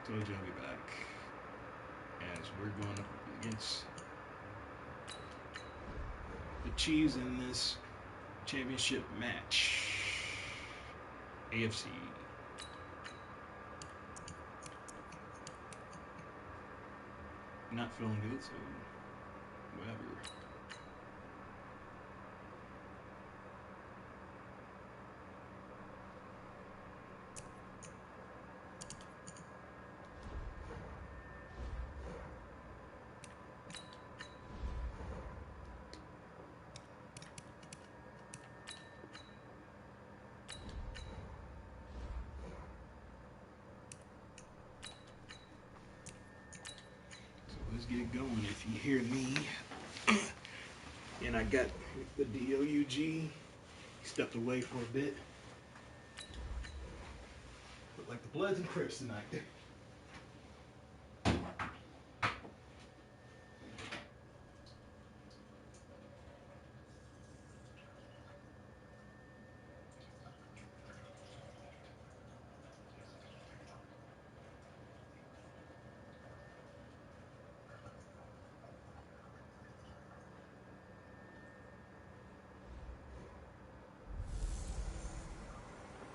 Told you I'll be back. As we're going up against the Chiefs in this championship match. AFC. Not feeling good, so whatever. Let's get it going. If you hear me, and I got the DOUG, stepped away for a bit. Look like the Bloods and Crips tonight.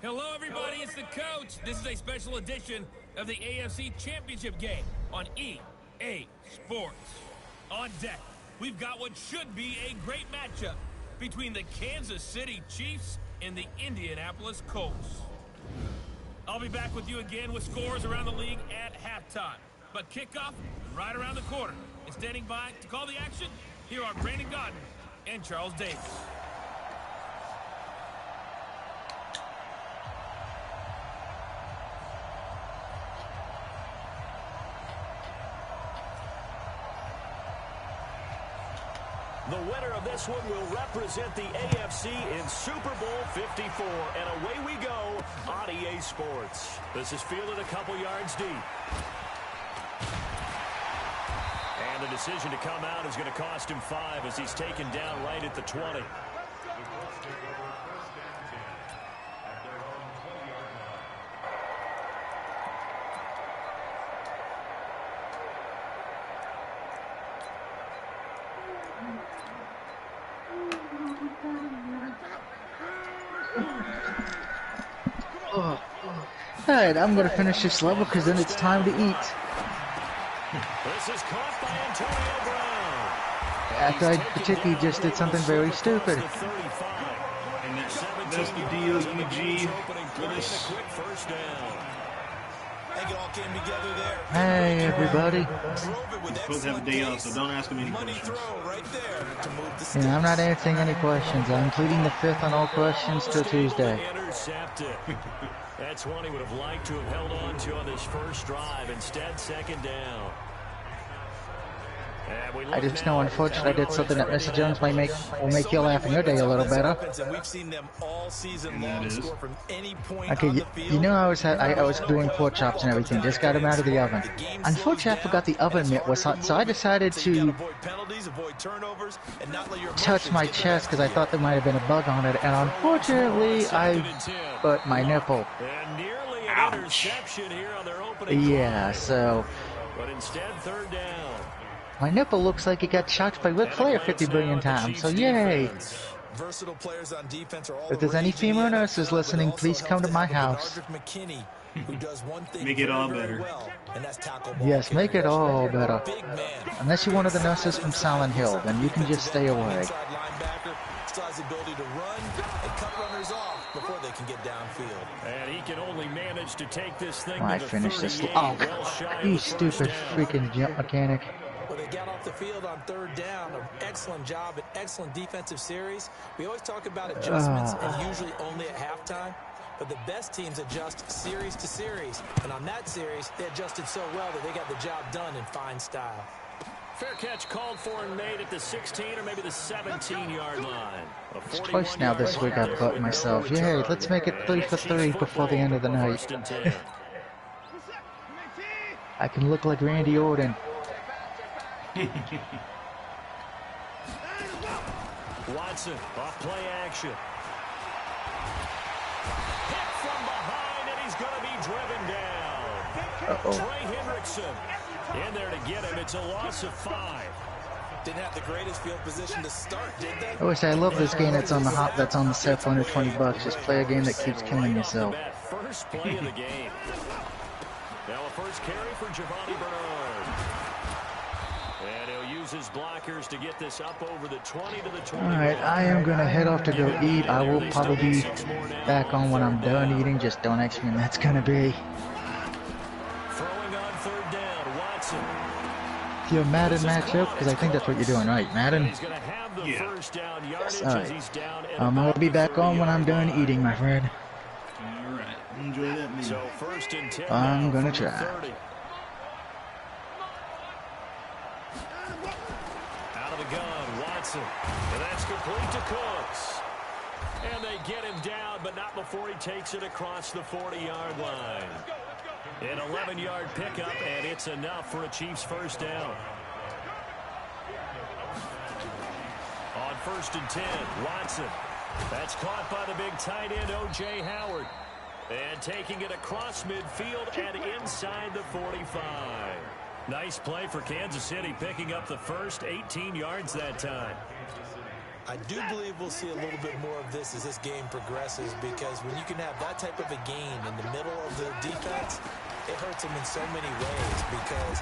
Hello, everybody. It's the coach. This is a special edition of the AFC Championship game on EA Sports. On deck, we've got what should be a great matchup between the Kansas City Chiefs and the Indianapolis Colts. I'll be back with you again with scores around the league at halftime. But kickoff right around the corner. And standing by to call the action, here are Brandon Godden and Charles Davis. The winner of this one will represent the AFC in Super Bowl 54. And away we go on EA Sports. This is fielded a couple yards deep. And the decision to come out is going to cost him 5 as he's taken down right at the 20. Alright, I'm gonna finish this level because then it's time to eat. This is caught by Antonio Brown. After I particularly just did something very stupid. And that's the DOUG for this. Hey, everybody. He's supposed to have a day off, so don't ask him any questions. Yeah, I'm not answering any questions. I'm pleading the fifth on all questions till Tuesday. That's one he would have liked to have held on to on this first drive. Instead, second down. I just know, unfortunately, I did something that Mr. Jones will make you laugh in your day a little better. Okay, you know I was doing pork chops and everything. Just got them out of the oven. Unfortunately, I forgot the oven mitt was hot, so I decided to touch my chest because I thought there might have been a bug on it, and unfortunately, I burnt my nipple. Ouch. Yeah, so. But instead, third down. My nipple looks like it got shocked by Ric Flair 50 billion times, so yay! If there's any female nurses listening, please come to my house. Make it all better. Yes, make it all better. Unless you're one of the nurses from Silent Hill, then you can just stay away. And he can only manage to take this thing. I finished this. Oh, you stupid freaking jump mechanic. Well, they got off the field on third down. An excellent job, an excellent defensive series. We always talk about adjustments, and usually only at halftime. But the best teams adjust series to series. And on that series, they adjusted so well that they got the job done in fine style. Fair catch called for and made at the 16 or maybe the 17-yard line. It's twice now this week I've cut myself. Yay, let's make it 3 for 3 before the end of the night. I can look like Randy Orton. Watson, off play action. Hit from behind, and he's going to be driven down. Trey Hendrickson in there to get him. It's a loss of 5. Didn't have the greatest field position to start, did they? I wish I love this game that's on the that's on the set for under $20. Just play a game that keeps killing yourself. First play of the game. Now a first carry for Giovanni Bernard. And he'll use his blockers to get this up over the 20 to the 20. All right, I am going to head off to go eat. I will probably be back on when I'm done eating. Just don't ask me when that's going to be. Throwing on third down, Watson. Your Madden matchup? Because I think that's what you're doing, right? Madden? Yeah. Alright. I'm going to be back on when I'm done eating, my friend. Alright, enjoy that meal. So first and 10 I'm going to try. Out of the gun, Watson. And that's complete to Cooks. And they get him down, but not before he takes it across the 40-yard line. An 11-yard pickup, and it's enough for a Chiefs first down. On first and 10, Watson. That's caught by the big tight end, O.J. Howard. And taking it across midfield and inside the 45. Nice play for Kansas City, picking up the first 18 yards that time. I do believe we'll see a little bit more of this as this game progresses, because when you can have that type of a gain in the middle of the defense, it hurts them in so many ways, because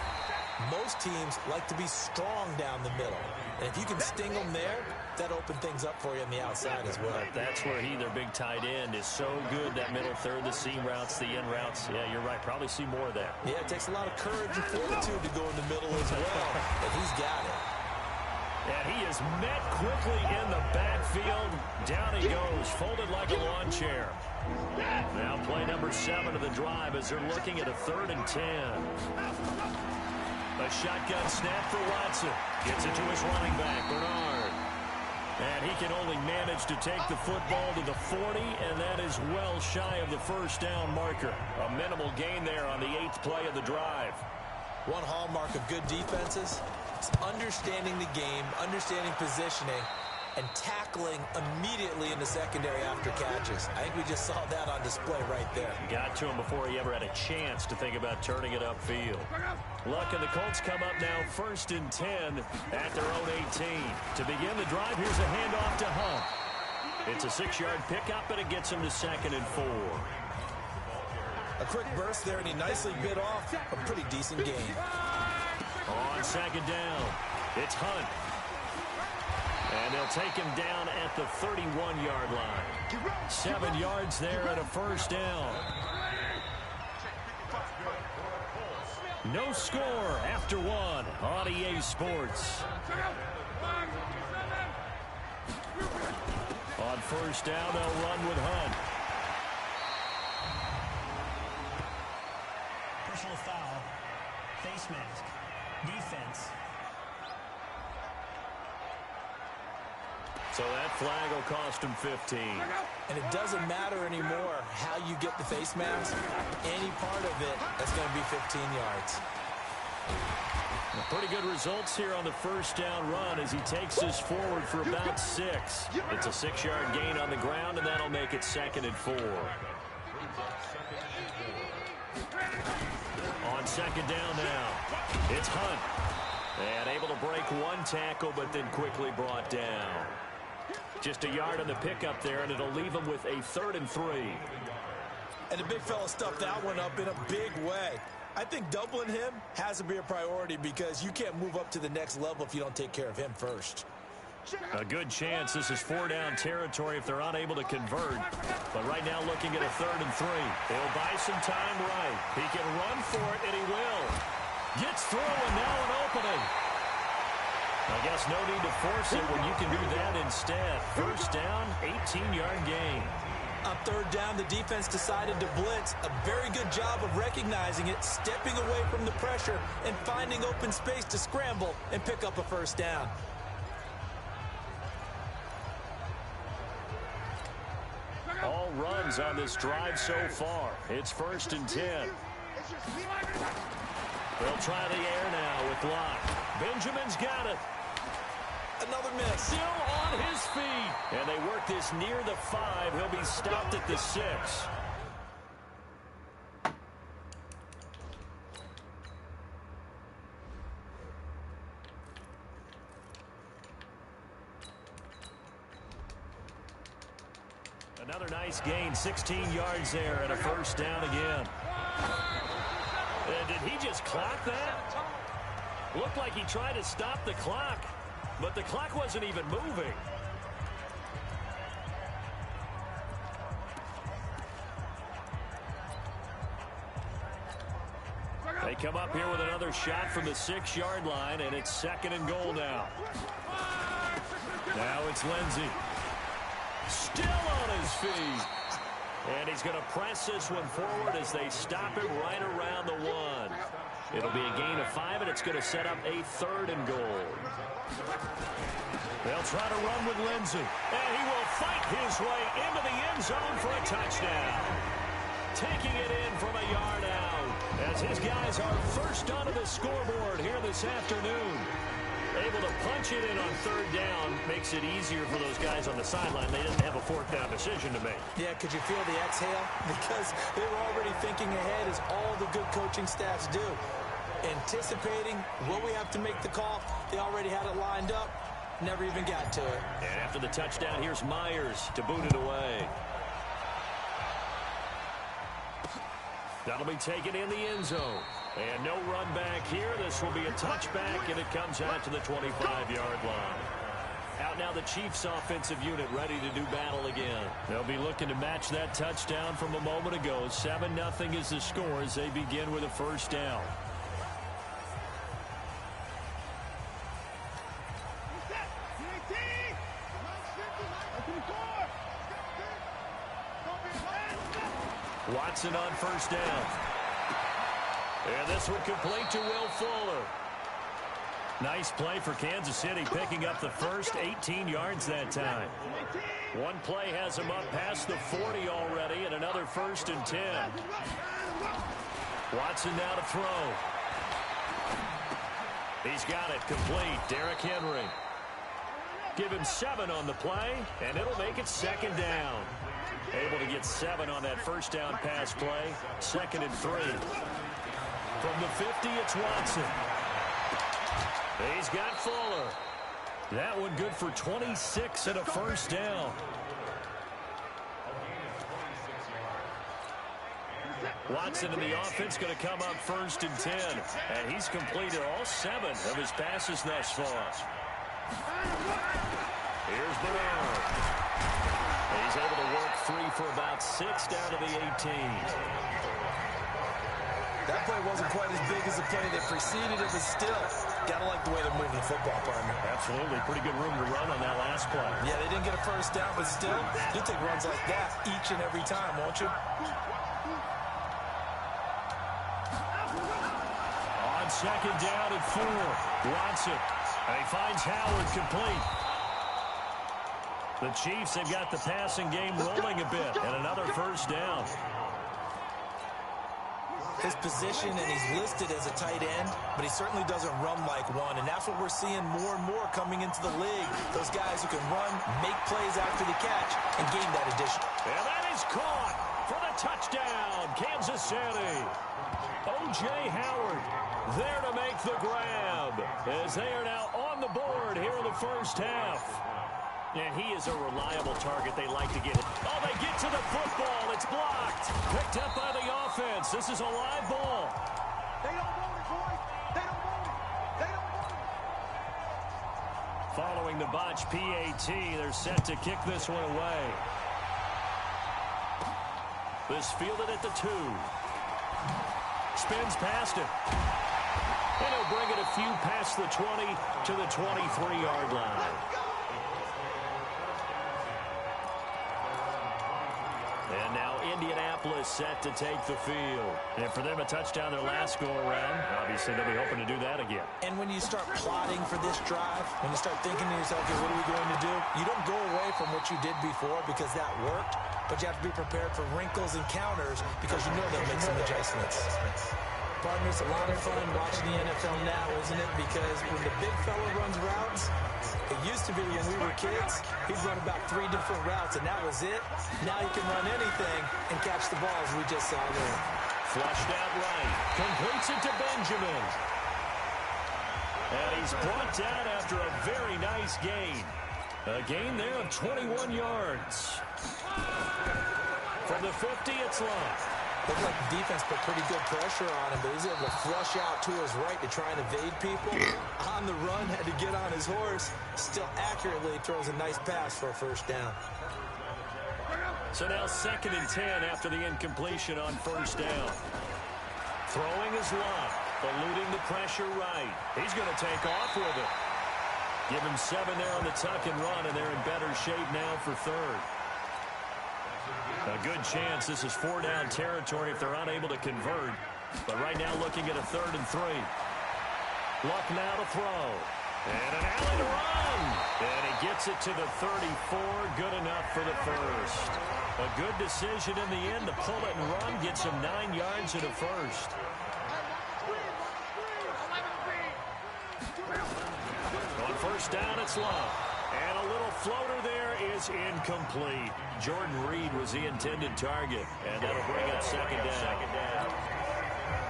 most teams like to be strong down the middle. And if you can sting them there, that opens things up for you on the outside as well. That's where their big tight end, is so good, that middle third, the seam routes, the in routes. Yeah, you're right. Probably see more of that. Yeah, it takes a lot of courage and fortitude to go in the middle as well, but he's got it. And he is met quickly in the backfield. Down he goes, folded like a lawn chair. Now play number 7 of the drive as they're looking at a 3rd and 10. A shotgun snap for Watson. Gets it to his running back, Bernard. And he can only manage to take the football to the 40, and that is well shy of the first down marker. A minimal gain there on the 8th play of the drive. One hallmark of good defenses is understanding the game, understanding positioning, and tackling immediately in the secondary after catches. I think we just saw that on display right there. Got to him before he ever had a chance to think about turning it upfield. Luck and the Colts come up now 1st and 10 at their own 18. To begin the drive, here's a handoff to Hunt. It's a 6-yard pickup, and it gets him to 2nd and 4. A quick burst there, and he nicely bit off a pretty decent gain. On 2nd down, it's Hunt. And they'll take him down at the 31-yard line. 7 yards there and a first down. No score after 1 on EA Sports. On first down, they'll run with Hunt. Personal foul, face mask, defense. So that flag will cost him 15. And it doesn't matter anymore how you get the face mask. Any part of it, that's going to be 15 yards. Pretty good results here on the first down run as he takes this forward for about 6. It's a 6-yard gain on the ground, and that'll make it 2nd and 4. On 2nd down now, it's Hunt. And able to break one tackle, but then quickly brought down. Just a yard on the pickup there, and it'll leave him with a 3rd and 3. And the big fella stuffed that one up in a big way. I think doubling him has to be a priority, because you can't move up to the next level if you don't take care of him first. A good chance this is 4-down territory if they're unable to convert. But right now looking at a 3rd and 3. They'll buy some time right. He can run for it, and he will. Gets through, and now an opening. I guess no need to force it when you can do that instead. First down, 18-yard gain. On 3rd down, the defense decided to blitz. A very good job of recognizing it, stepping away from the pressure, and finding open space to scramble and pick up a first down. All runs on this drive so far. It's 1st and 10. They'll try the air now with Locke. Benjamin's got it. Another miss. Still on his feet. And they work this near the 5. He'll be stopped at the 6. Another nice gain, 16 yards there, and a first down again. Did he just clock that? Looked like he tried to stop the clock, but the clock wasn't even moving. They come up here with another shot from the 6-yard line, and it's 2nd and goal now. Now it's Lindsey. Still on his feet. And he's going to press this one forward as they stop him right around the 1. It'll be a gain of 5, and it's going to set up a 3rd and goal. They'll try to run with Lindsey. And he will fight his way into the end zone for a touchdown. Taking it in from a yard out as his guys are first onto the scoreboard here this afternoon. Able to punch it in on 3rd down makes it easier for those guys on the sideline. They didn't have a 4th down decision to make. Yeah, could you feel the exhale? Because they were already thinking ahead, as all the good coaching staffs do. Anticipating what we have to make the call. They already had it lined up. Never even got to it. And after the touchdown, here's Myers to boot it away. That'll be taken in the end zone. And no run back here. This will be a touchback, and it comes out to the 25-yard line. Out now the Chiefs' offensive unit ready to do battle again. They'll be looking to match that touchdown from a moment ago. 7-0 is the score as they begin with a first down. Watson on first down. And this one complete to Will Fuller. Nice play for Kansas City, picking up the first, 18 yards that time. One play has him up past the 40 already, and another 1st and 10. Watson now to throw. He's got it complete. Derrick Henry. Give him 7 on the play, and it'll make it 2nd down. Able to get 7 on that first down pass play. 2nd and 3. From the 50, it's Watson. He's got Fuller. That one good for 26 and a first down. Watson in the offense going to come up 1st and 10. And he's completed all 7 of his passes thus far. Here's Bernard. He's able to work free for about 6 down to the 18. That play wasn't quite as big as the play that preceded it, but still, gotta like the way they're moving the football, partner. Absolutely. Pretty good room to run on that last play. Yeah, they didn't get a first down, but still, you'll take runs like that each and every time, won't you? On 2nd down at 4, Watson. And he finds Howard complete. The Chiefs have got the passing game rolling a bit, and another first down. His position, and he's listed as a tight end, but he certainly doesn't run like one, and that's what we're seeing more and more coming into the league. Those guys who can run, make plays after the catch, and gain that addition. And that is caught for the touchdown, Kansas City. O.J. Howard there to make the grab, as they are now on the board here in the first half. And he is a reliable target. They like to get it. Oh, they get to the football. It's blocked. Picked up by the offense. This is a live ball. They don't want it, boys. They don't want it. They don't want it. Following the botch PAT, they're set to kick this one away. This fielded at the 2. Spins past it. And he'll bring it a few past the 20 to the 23-yard line. And now Indianapolis set to take the field. And for them, a touchdown their last go-around. Obviously, they'll be hoping to do that again. And when you start plotting for this drive, when you start thinking to yourself, okay, what are we going to do? You don't go away from what you did before because that worked, but you have to be prepared for wrinkles and counters because you know they'll make some adjustments. Partner, it's a lot of fun watching the NFL now, isn't it? Because when the big fella runs routes, it used to be when we were kids, he'd run about 3 different routes, and that was it. Now he can run anything and catch the ball, as we just saw there. Flushed out right. Completes it to Benjamin. And he's brought down after a very nice gain. A gain there of 21 yards. From the 50, it's Love. Looked like the defense put pretty good pressure on him, but he's able to flush out to his right to try and evade people. On the run, had to get on his horse. Still accurately throws a nice pass for a first down. So now 2nd and 10 after the incompletion on first down. Throwing is Love, eluding the pressure right. He's going to take off with it. Give him 7 there on the tuck and run, and they're in better shape now for 3rd. A good chance this is 4-down territory if they're unable to convert. But right now looking at a 3rd and 3. Luck now to throw. And an alley to run. And he gets it to the 34. Good enough for the first. A good decision in the end to pull it and run. Gets him 9 yards and a first. On first down, it's Love. And a little floater there is incomplete. Jordan Reed was the intended target. And that'll bring up 2nd down.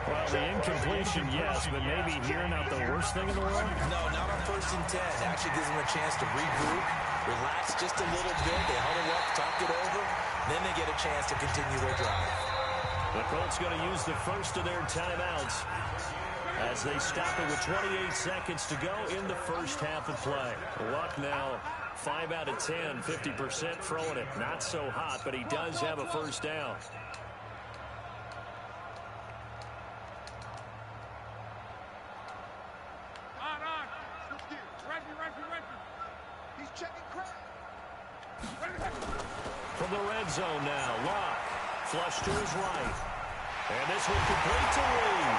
Well, the incompletion, yes, but maybe here not the worst thing in the world? No, not on 1st and 10. It actually gives them a chance to regroup, relax just a little bit. They huddle up, talk it over. Then they get a chance to continue their drive. The Colts going to use the first of their timeouts as they stop it with 28 seconds to go in the first half of play. Luck now 5 out of 10, 50% throwing it. Not so hot, but he does have a first down. He's checking crack. From the red zone now, Locke. Flush to his right. And this one complete to Reed.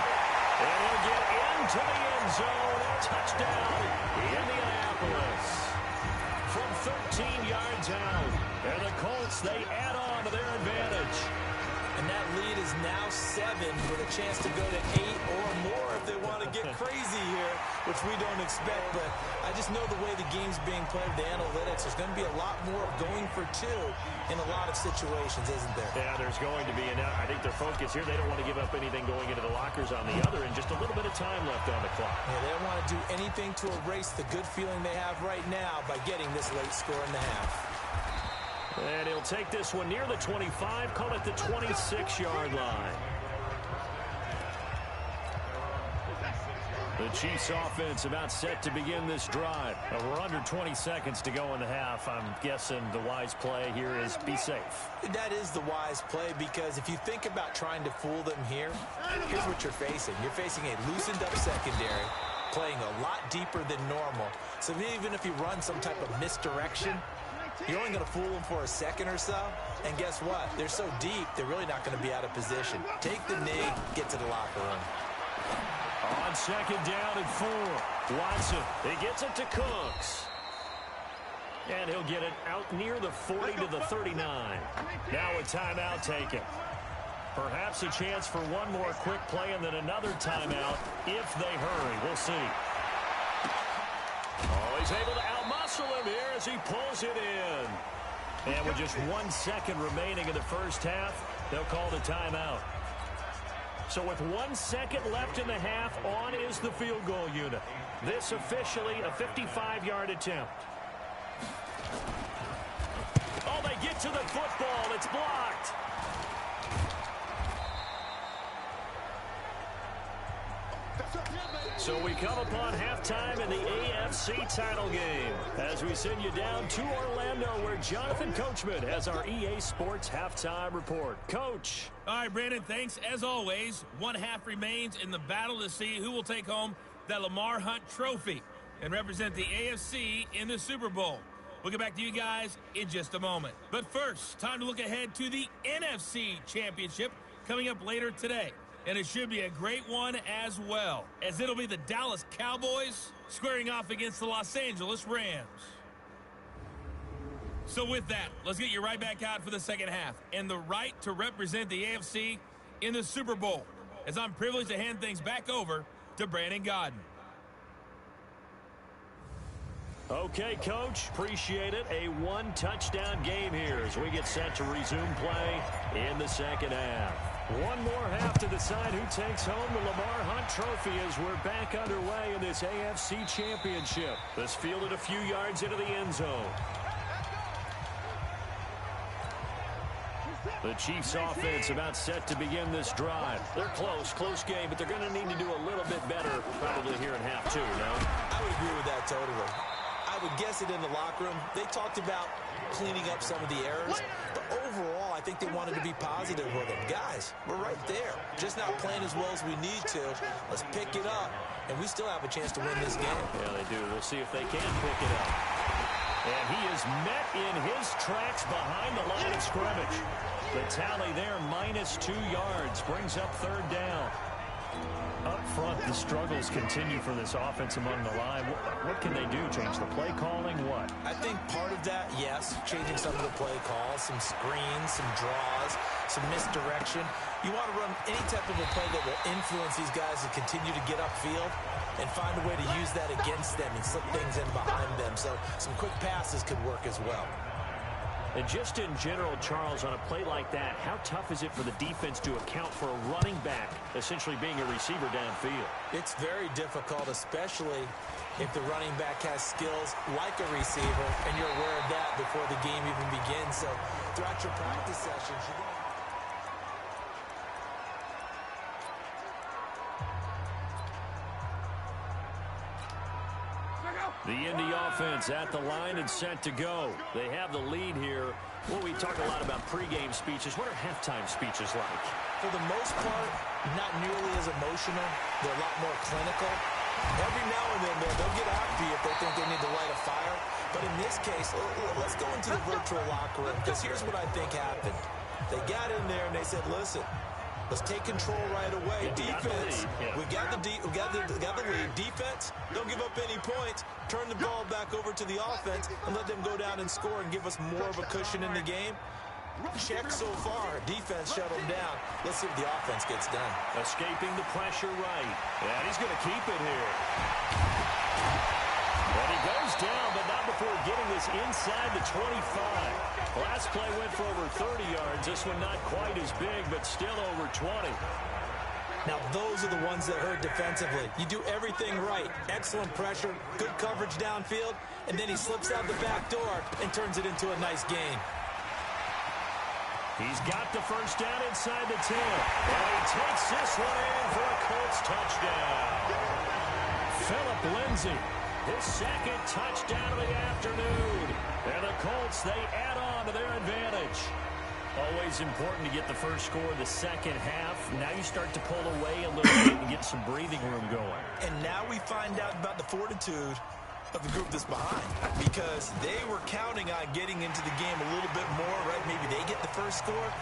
And he'll get into the end zone. Touchdown, Indianapolis. From 13 yards out. And the Colts, they add on to their advantage. And that lead is now 7 with a chance to go to 8 or more if they want to get crazy here, which we don't expect. But I just know the way the game's being played, the analytics, there's going to be a lot more of going for 2 in a lot of situations, isn't there? Yeah, there's going to be. And I think their focus here, they don't want to give up anything going into the lockers on the other, and just a little bit of time left on the clock. Yeah, they don't want to do anything to erase the good feeling they have right now by getting this late score in the half. And he'll take this one near the 25, call it the 26-yard line. The Chiefs offense about set to begin this drive. We're under 20 seconds to go in the half. I'm guessing the wise play here is be safe. That is the wise play, because if you think about trying to fool them here, here's what you're facing. You're facing a loosened up secondary, playing a lot deeper than normal. So even if you run some type of misdirection, you're only going to fool them for a second or so. And guess what? They're so deep, they're really not going to be out of position. Take the knee, get to the locker room. On 2nd down and 4. Watson, he gets it to Cooks. And he'll get it out near the 40 to the 39. Now a timeout taken. Perhaps a chance for one more quick play and then another timeout if they hurry. We'll see. Oh, he's able to outmuscle him here as he pulls it in. And with just 1 second remaining in the first half, they'll call the timeout. So with 1 second left in the half, on is the field goal unit. This officially a 55-yard attempt. Oh, they get to the football. It's blocked. So we come upon halftime in the AFC title game as we send you down to Orlando where Jonathan Coachman has our EA Sports halftime report. Coach. All right, Brandon, thanks. As always, 1 half remains in the battle to see who will take home that Lamar Hunt trophy and represent the AFC in the Super Bowl. We'll get back to you guys in just a moment. But first, time to look ahead to the NFC Championship coming up later today. And it should be a great one as well, as it'll be the Dallas Cowboys squaring off against the Los Angeles Rams. So with that, let's get you right back out for the second half and the right to represent the AFC in the Super Bowl, as I'm privileged to hand things back over to Brandon Gaudin. Okay, Coach, appreciate it. A 1-touchdown game here as we get set to resume play in the second half. One more half to decide who takes home the Lamar Hunt trophy as we're back underway in this AFC Championship. This fielded a few yards into the end zone. The Chiefs offense about set to begin this drive. They're close game, but they're going to need to do a little bit better probably here in half two, no? I would agree with that totally. I would guess it in the locker room. They talked about cleaning up some of the errors, but overall, I think they wanted to be positive with them. Guys, we're right there. Just not playing as well as we need to. Let's pick it up, and we still have a chance to win this game. Yeah, they do. We'll see if they can pick it up. And he is met in his tracks behind the line of scrimmage. The tally there, -2 yards, brings up third down. Up front, the struggles continue for this offense among the line. What can they do? Change the play calling? What? I think part of that, yes, changing some of the play calls, some screens, some draws, some misdirection. You want to run any type of a play that will influence these guys to continue to get upfield and find a way to use that against them and slip things in behind them. So some quick passes could work as well. And just in general, Charles, on a play like that, how tough is it for the defense to account for a running back essentially being a receiver downfield? It's very difficult, especially if the running back has skills like a receiver, and you're aware of that before the game even begins. So throughout your practice sessions, you're going to... The Indy offense at the line and set to go. They have the lead here. Well, we talk a lot about pregame speeches. What are halftime speeches like? For the most part, not nearly as emotional. They're a lot more clinical. Every now and then, they'll get happy if they think they need to light a fire. But in this case, let's go into the virtual locker room, because here's what I think happened. They got in there and they said, listen, let's take control right away. Defense, we got the lead. Defense, don't give up any points. Turn the ball back over to the offense and let them go down and score and give us more of a cushion in the game. Check so far. Defense shut them down. Let's see if the offense gets done. Escaping the pressure right. And he's going to keep it here. And he goes down, but not before getting this inside the 25. Last play went for over 30 yards. This one not quite as big, but still over 20. Now, those are the ones that hurt defensively. You do everything right. Excellent pressure, good coverage downfield, and then he slips out the back door and turns it into a nice gain. He's got the first down inside the 10. And he takes this one in for a Colts touchdown. Phillip Lindsay, his second touchdown of the afternoon. And the Colts, they add on to their advantage. Always important to get the first score of the second half. Now you start to pull away a little bit and get some breathing room going. And now we find out about the fortitude of the group that's behind, because they were counting on getting into the game a little bit more, right? Maybe they get the first score.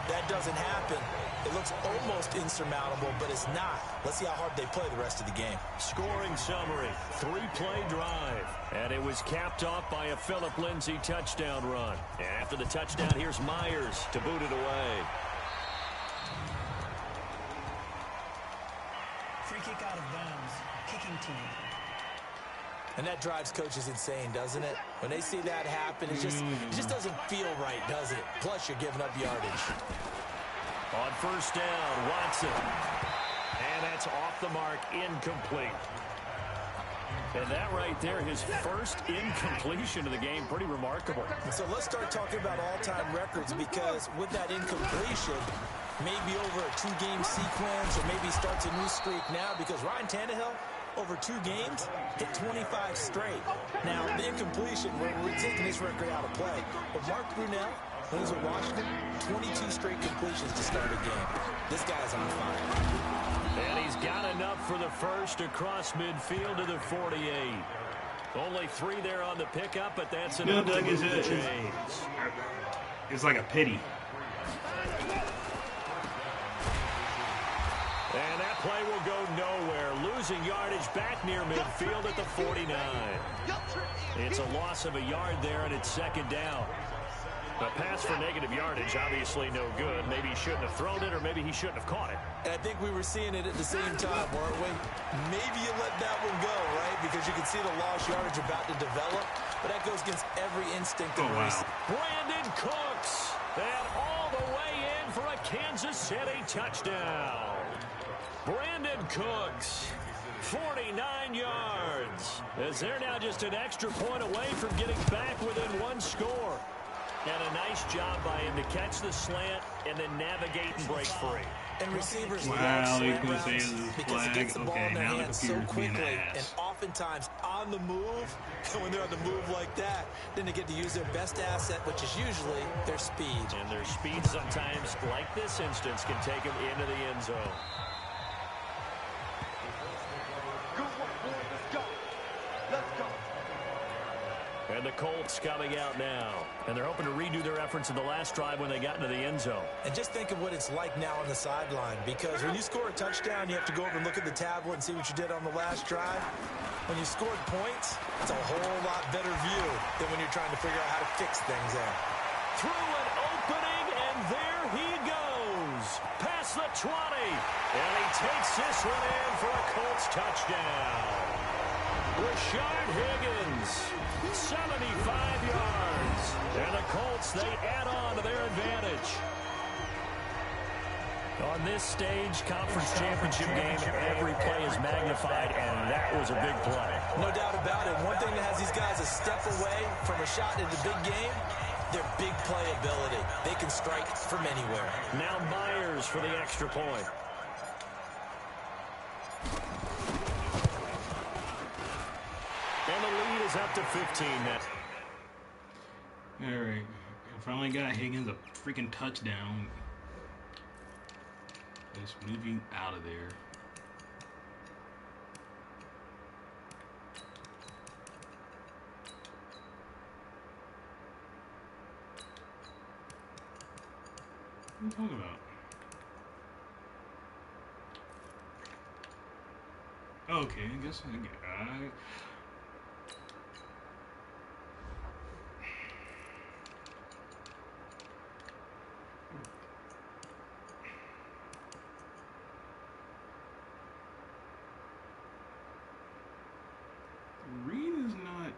That doesn't happen. It looks almost insurmountable, but it's not. Let's see how hard they play the rest of the game. Scoring summary, 3-play drive. And it was capped off by a Phillip Lindsay touchdown run. And after the touchdown, here's Myers to boot it away. Free kick out of bounds. Kicking team. And that drives coaches insane, doesn't it? When they see that happen, it just doesn't feel right, does it? Plus, you're giving up yardage. On first down, Watson. And that's off the mark, incomplete. And that right there, his first incompletion of the game, pretty remarkable. So let's start talking about all-time records, because with that incompletion, maybe over a 2-game sequence, or maybe starts a new streak now, because Ryan Tannehill, over 2 games, hit 25 straight. Now, the incompletion, we're taking this record out of play. But Mark Brunell, when he was at Washington, 22 straight completions to start a game. This guy's on fire. And he's got enough for the first across midfield to the 48. Only 3 there on the pickup, but that's enough to move the chains. It's like a pity. And that play will go nowhere. Losing yardage back near midfield at the 49. It's a loss of a yard there, and it's second down. A pass for negative yardage, obviously no good. Maybe he shouldn't have thrown it, or maybe he shouldn't have caught it. And I think we were seeing it at the same time, weren't we? Maybe you let that one go, right? Because you can see the lost yardage about to develop. But that goes against every instinct of race. Brandon Cooks. And all the way in for a Kansas City touchdown. Brandon Cooks, 49 yards. As they're now just an extra point away from getting back within 1 score. And a nice job by him to catch the slant and then navigate and break free. And receivers wow, they love can slant say routes this is because it flag. gets the ball Okay, in their now the hands so computer's being quickly an and ass. oftentimes on the move. And when they're on the move like that, then they get to use their best asset, which is usually their speed. And their speed sometimes, like this instance, can take them into the end zone. Good work, boys. Let's go. Let's go. And the Colts coming out now. And they're hoping to redo their efforts in the last drive when they got into the end zone. And just think of what it's like now on the sideline, because when you score a touchdown, you have to go over and look at the tablet and see what you did on the last drive. When you scored points, it's a whole lot better view than when you're trying to figure out how to fix things out. Through an opening, and there he goes. Past the 20. And he takes this one in for a Colts touchdown. Rashard Higgins, 75 yards. And the Colts, they add on to their advantage. On this stage, conference championship game, every play is magnified, and that was a big play. No doubt about it. One thing that has these guys a step away from a shot in the big game, their big play ability. They can strike from anywhere. Now Myers for the extra point. And the lead is up to 15 now. All right. Finally got Higgins a freaking touchdown. Let's move you out of there. What are you talking about? Okay, I guess Reed is not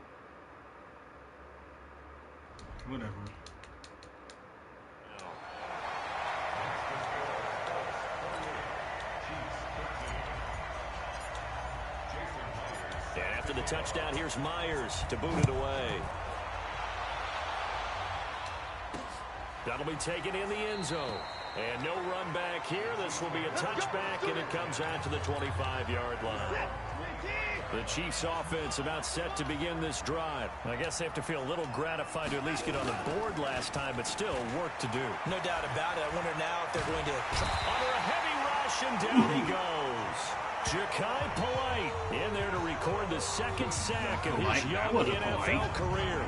whatever. And after the touchdown, here's Myers to boot it away. That'll be taken in the end zone. And no run back here. This will be a touchback, and it comes out to the 25-yard line. The Chiefs' offense about set to begin this drive. I guess they have to feel a little gratified to at least get on the board last time, but still work to do. No doubt about it. I wonder now if they're going to... Under a heavy rush, and down he goes. Ja'Kai Polite in there to record the second sack of his young NFL career.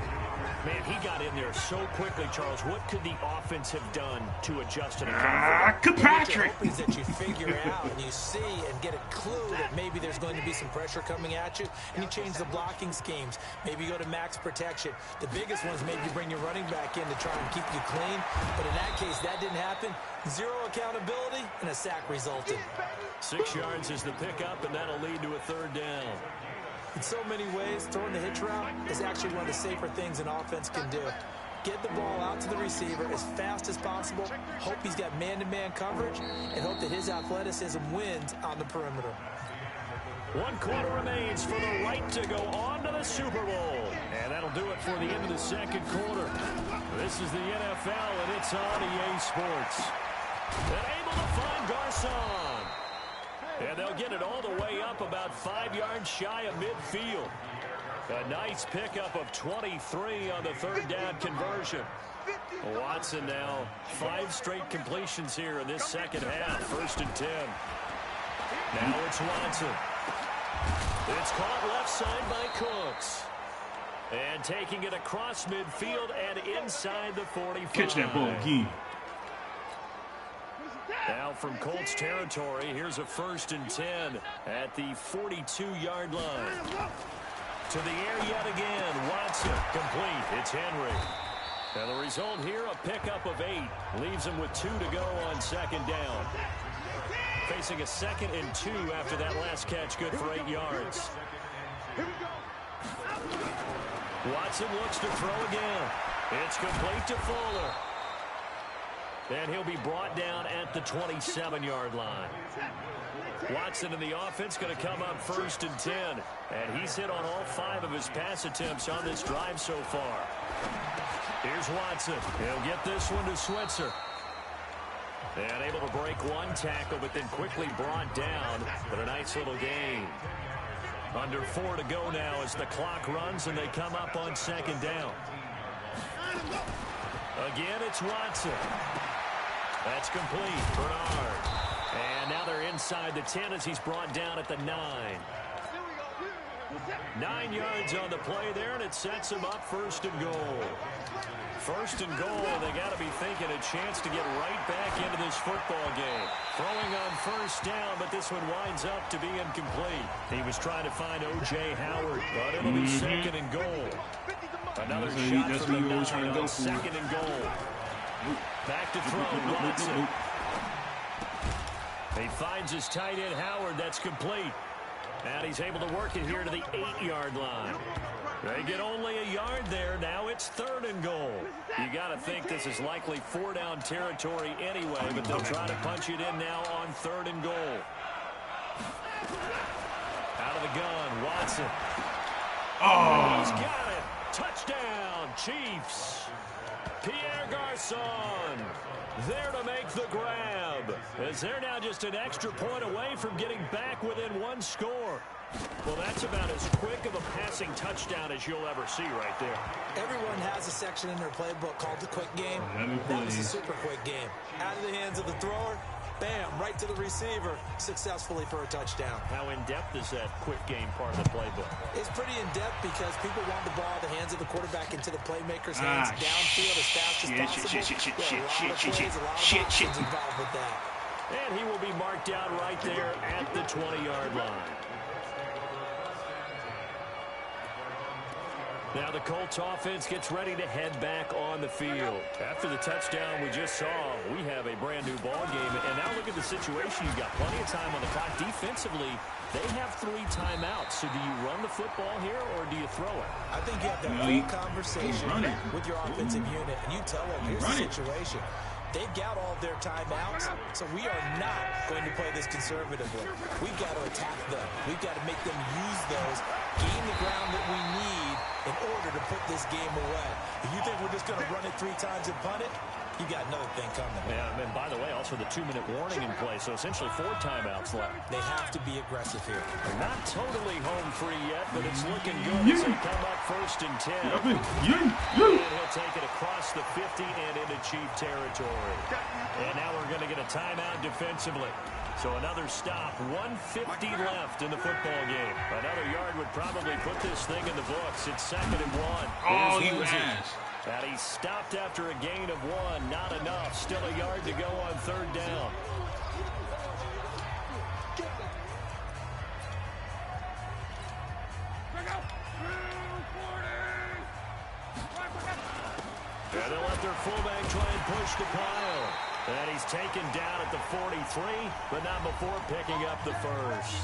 Man, he got in there so quickly, Charles. What could the offense have done to adjust to the Patrick! What you hope is that you figure out and you see and get a clue that maybe there's going to be some pressure coming at you, and you change the blocking schemes. Maybe you go to max protection. The biggest one is maybe you bring your running back in to try and keep you clean. But in that case, that didn't happen. Zero accountability, and a sack resulted. 6 yards is the pickup, and that'll lead to a third down. In so many ways, throwing the hitch route is actually one of the safer things an offense can do. Get the ball out to the receiver as fast as possible, hope he's got man-to-man coverage, and hope that his athleticism wins on the perimeter. 1 quarter remains for the right to go on to the Super Bowl. And that'll do it for the end of the second quarter. This is the NFL, and it's on EA Sports. And able to find Garcon. And they'll get it all the way up about 5 yards shy of midfield. A nice pickup of 23 on the third down conversion. Watson now 5 straight completions here in this second half. 1st and 10. Now it's Watson. It's caught left side by Cooks. And taking it across midfield and inside the 45. Catch that ball again. Now from Colts territory, here's a 1st and 10 at the 42-yard line. To the air yet again. Watson complete. It's Henry. And the result here, a pickup of 8. Leaves him with 2 to go on second down. Facing a 2nd and 2 after that last catch, good for 8 yards. Watson looks to throw again. It's complete to Fuller. And he'll be brought down at the 27-yard line. Watson and the offense going to come up 1st and 10. And he's hit on all 5 of his pass attempts on this drive so far. Here's Watson. He'll get this one to Switzer. And able to break one tackle, but then quickly brought down. But a nice little gain. Under 4 to go now as the clock runs and they come up on second down. Again, it's Watson. That's complete. Bernard. And now they're inside the 10 as he's brought down at the 9. 9 yards on the play there, and it sets him up 1st and goal. 1st and goal, they got to be thinking a chance to get right back into this football game. Throwing on 1st down, but this one winds up to be incomplete. He was trying to find O.J. Howard, but it'll be 2nd and goal. Another shot from the 9 on 2nd and goal. Back to throw, Watson. He finds his tight end, Howard. That's complete. And he's able to work it here to the 8-yard line. They get only a yard there. Now it's 3rd and goal. You got to think this is likely 4-down territory anyway, but they'll try to punch it in now on 3rd and goal. Out of the gun, Watson. Oh! He's got it. Touchdown, Chiefs. Pierre Garçon there to make the grab, as they're now just an extra point away from getting back within 1 score. Well, that's about as quick of a passing touchdown as you'll ever see right there. Everyone has a section in their playbook called the quick game. That was a super quick game. Out of the hands of the thrower, bam, right to the receiver, successfully for a touchdown. How in-depth is that quick game part of the playbook? It's pretty in-depth because people want the ball in the hands of the quarterback into the playmaker's hands downfield as fast as possible. Shit involved with that. And he will be marked out right there at the 20-yard line. Now the Colts offense gets ready to head back on the field. After the touchdown we just saw, we have a brand new ball game. And now look at the situation. You've got plenty of time on the clock. Defensively, they have 3 timeouts. So do you run the football here or do you throw it? I think you have the full conversation with your offensive unit. And you tell them, here's the situation. They've got all of their timeouts, so we are not going to play this conservatively. We've got to attack them. We've got to make them use those, gain the ground that we need in order to put this game away. If you think we're just going to run it 3 times and punt it, you got another thing coming. Yeah, and by the way, also the 2-minute warning in play, so essentially 4 timeouts left. They have to be aggressive here. They're not totally home free yet, but it's looking good as they come up 1st and 10. And he'll take it across the 50 and into Chief territory. And now we're going to get a timeout defensively. So another stop, 1:50 left in the football game. Another yard would probably put this thing in the books. It's 2nd and 1. Oh, you ass. And he stopped after a gain of 1. Not enough. Still a yard to go on 3rd down. And they'll let their fullback try and push the pile. And he's taken down at the 43, but not before picking up the 1st.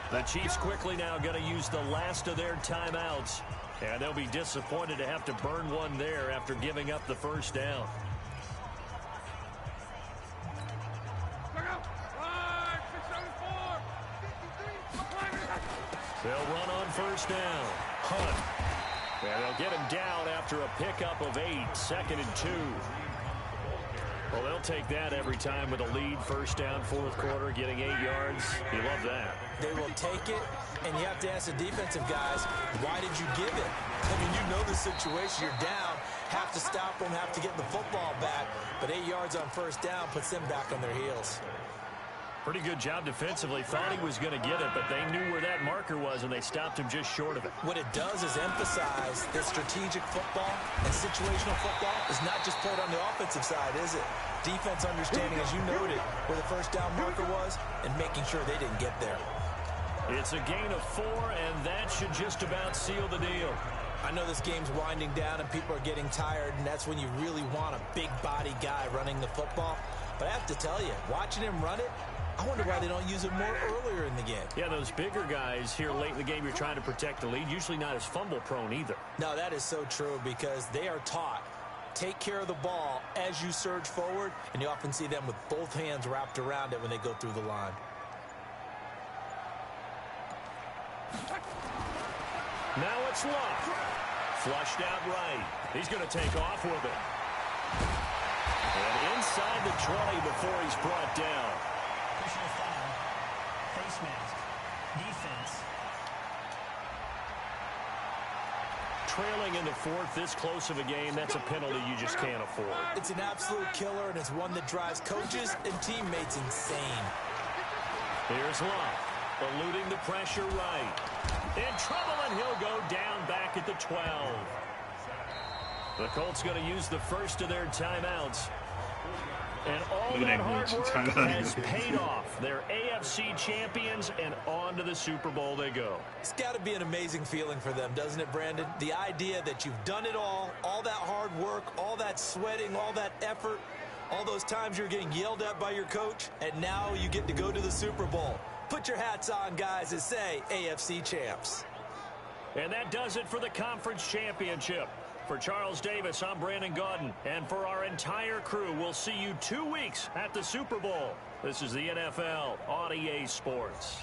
The Chiefs quickly now going to use the last of their timeouts. And they'll be disappointed to have to burn one there after giving up the 1st down. They'll run on 1st down. Hunt. And they'll get him down after a pickup of 8, 2nd and 2. Well, they'll take that every time with a lead. 1st down, 4th quarter, getting 8 yards. You love that. They will take it, and you have to ask the defensive guys, why did you give it? I mean, you know the situation. You're down, have to stop them, have to get the football back. But 8 yards on 1st down puts them back on their heels. Pretty good job defensively. Thought he was going to get it, but they knew where that marker was, and they stopped him just short of it. What it does is emphasize that strategic football and situational football is not just played on the offensive side, is it? Defense understanding, as you noted, where the 1st down marker was and making sure they didn't get there. It's a gain of 4, and that should just about seal the deal. I know this game's winding down and people are getting tired, and that's when you really want a big body guy running the football. But I have to tell you, watching him run it, I wonder why they don't use it more earlier in the game. Yeah, those bigger guys here late in the game, you're trying to protect the lead, usually not as fumble prone either. No, that is so true because they are taught, take care of the ball as you surge forward, and you often see them with both hands wrapped around it when they go through the line. Now it's Love. Flushed out right. He's going to take off with it. And inside the 20 before he's brought down. Personal foul. Face mask. Defense. Trailing in the fourth, this close of a game, that's a penalty you just can't afford. It's an absolute killer, and it's one that drives coaches and teammates insane. Here's Love, eluding the pressure right. In trouble, and he'll go down back at the 12. The Colts going to use the first of their timeouts. And all that hard work has paid off. They're AFC champions, and on to the Super Bowl they go. It's got to be an amazing feeling for them, doesn't it, Brandon? The idea that you've done it all that hard work, all that sweating, all that effort, all those times you're getting yelled at by your coach, and now you get to go to the Super Bowl. Put your hats on, guys, and say AFC champs. And that does it for the conference championship. For Charles Davis, I'm Brandon Gaudin. And for our entire crew, we'll see you 2 weeks at the Super Bowl. This is the NFL on EA Sports.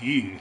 Yeah.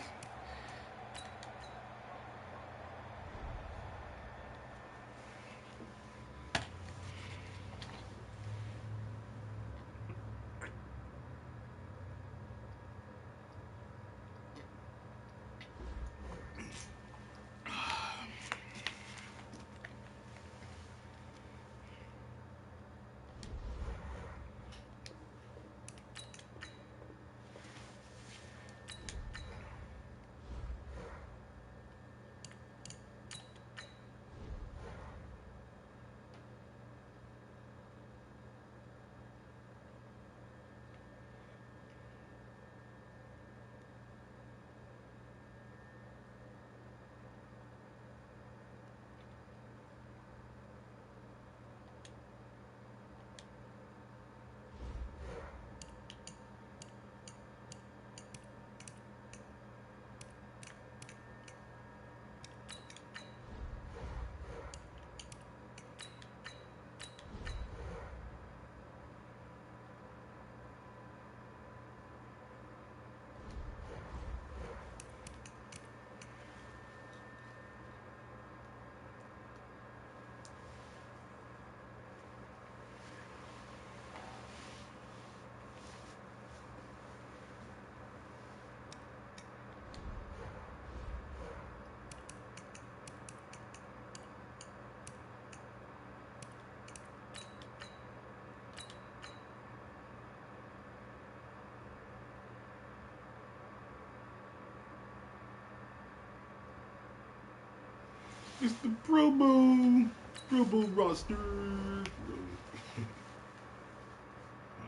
It's the Pro Bowl roster. I'm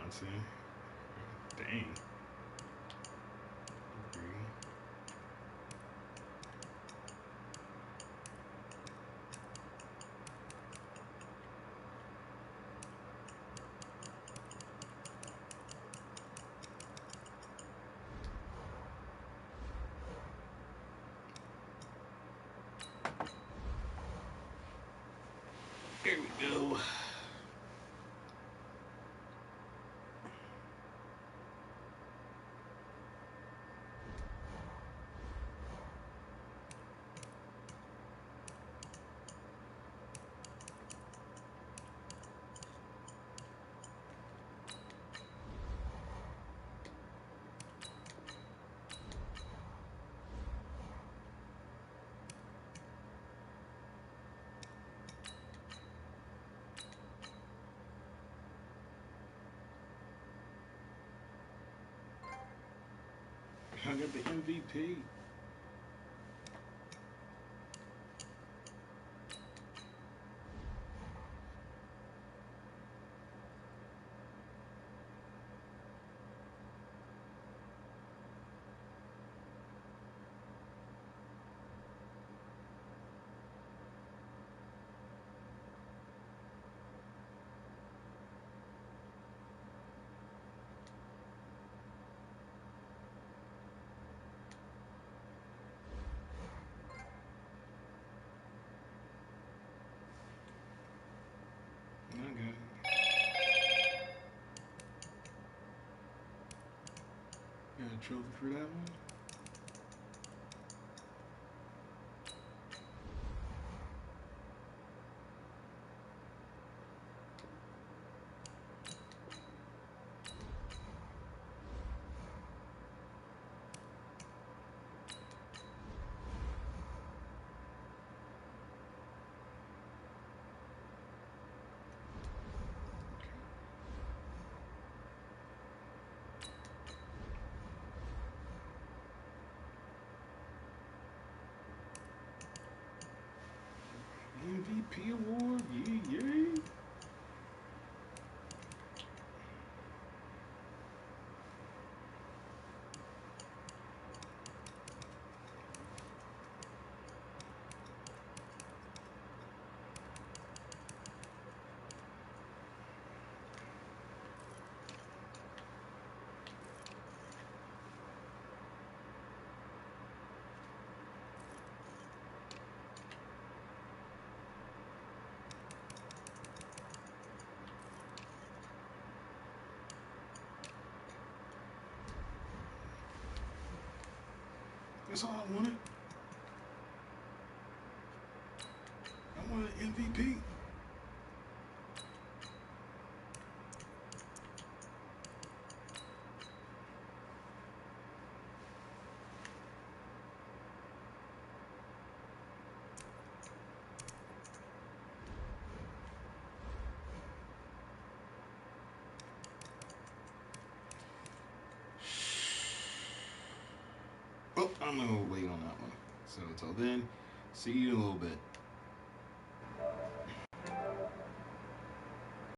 saying, dang. There we go. I got the MVP. Okay. Got a trophy for that one? MVP award, yay. That's all I wanted. I wanted an MVP. Well, I'm going to wait on that one. So until then, see you in a little bit.